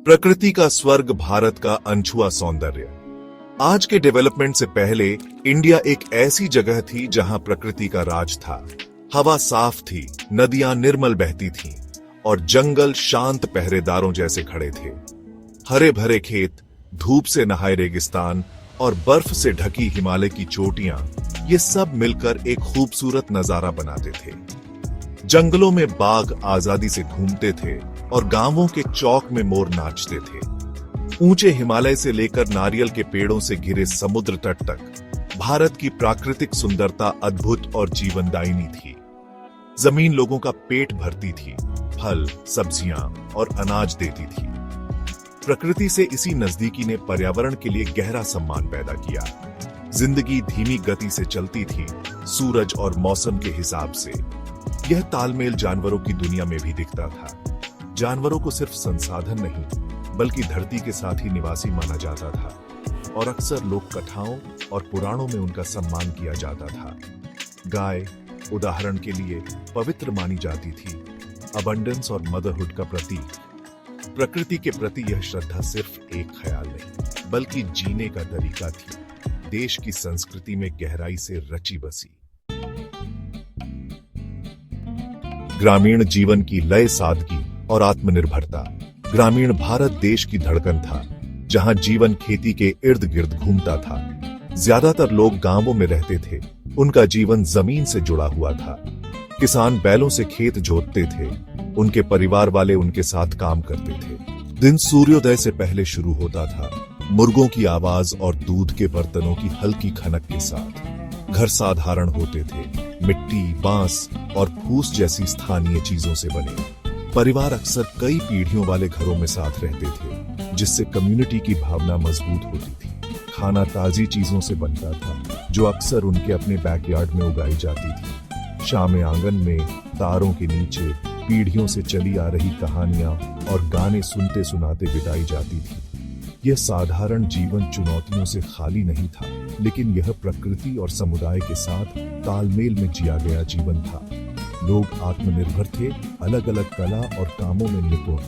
प्रकृति का स्वर्ग, भारत का अनछुआ सौंदर्य। आज के डेवलपमेंट से पहले इंडिया एक ऐसी जगह थी जहां प्रकृति का राज था। हवा साफ थी, नदियां निर्मल बहती थीं और जंगल शांत पहरेदारों जैसे खड़े थे। हरे भरे खेत, धूप से नहाए रेगिस्तान और बर्फ से ढकी हिमालय की चोटियां, ये सब मिलकर एक खूबसूरत नजारा बनाते थे। जंगलों में बाघ आजादी से घूमते थे और गांवों के चौक में मोर नाचते थे। ऊंचे हिमालय से लेकर नारियल के पेड़ों से घिरे समुद्र तट तक भारत की प्राकृतिक सुंदरता अद्भुत और जीवनदायिनी थी। जमीन लोगों का पेट भरती थी, फल, सब्जियां और अनाज देती थी। प्रकृति से इसी नजदीकी ने पर्यावरण के लिए गहरा सम्मान पैदा किया। जिंदगी धीमी गति से चलती थी, सूरज और मौसम के हिसाब से। यह तालमेल जानवरों की दुनिया में भी दिखता था। जानवरों को सिर्फ संसाधन नहीं, बल्कि धरती के साथ ही निवासी माना जाता था और अक्सर लोक कथाओं और पुराणों में उनका सम्मान किया जाता था। गाय उदाहरण के लिए पवित्र मानी जाती थी, अबंडेंस और मदरहुड का प्रतीक। प्रकृति के प्रति यह श्रद्धा सिर्फ एक ख्याल नहीं, बल्कि जीने का तरीका थी, देश की संस्कृति में गहराई से रची बसी। ग्रामीण जीवन की लय, सादगी और आत्मनिर्भरता। ग्रामीण भारत देश की धड़कन था, जहां जीवन खेती के इर्द गिर्द घूमता था। ज्यादातर लोग गांवों में रहते थे, उनका जीवन जमीन से जुड़ा हुआ था। किसान बैलों से खेत जोतते थे, उनके परिवार वाले उनके साथ काम करते थे। दिन सूर्योदय से पहले शुरू होता था, मुर्गों की आवाज और दूध के बर्तनों की हल्की खनक के साथ। घर साधारण होते थे, मिट्टी, बांस और फूस जैसी स्थानीय चीजों से बने। परिवार अक्सर कई पीढ़ियों वाले घरों में साथ रहते थे, जिससे कम्युनिटी की भावना मजबूत होती थी। खाना ताजी चीजों से बनता था, जो अक्सर उनके अपने बैकयार्ड में उगाई जाती थी। शामें आंगन में, तारों के नीचे पीढ़ियों से चली आ रही कहानियां और गाने सुनते सुनाते बिताई जाती थी। यह साधारण जीवन चुनौतियों से खाली नहीं था, लेकिन यह प्रकृति और समुदाय के साथ तालमेल में जिया गया जीवन था। लोग आत्मनिर्भर थे, अलग अलग कला और कामों में निपुण।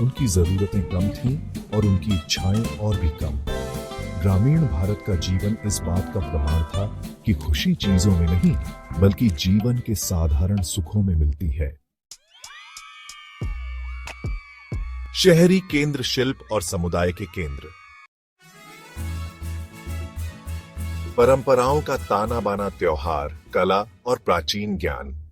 उनकी जरूरतें कम थीं और उनकी इच्छाएं और भी कम। ग्रामीण भारत का जीवन इस बात का प्रमाण था कि खुशी चीजों में नहीं, बल्कि जीवन के साधारण सुखों में मिलती है। शहरी केंद्र, शिल्प और समुदाय के केंद्र। परंपराओं का ताना बाना त्योहार, कला और प्राचीन ज्ञान।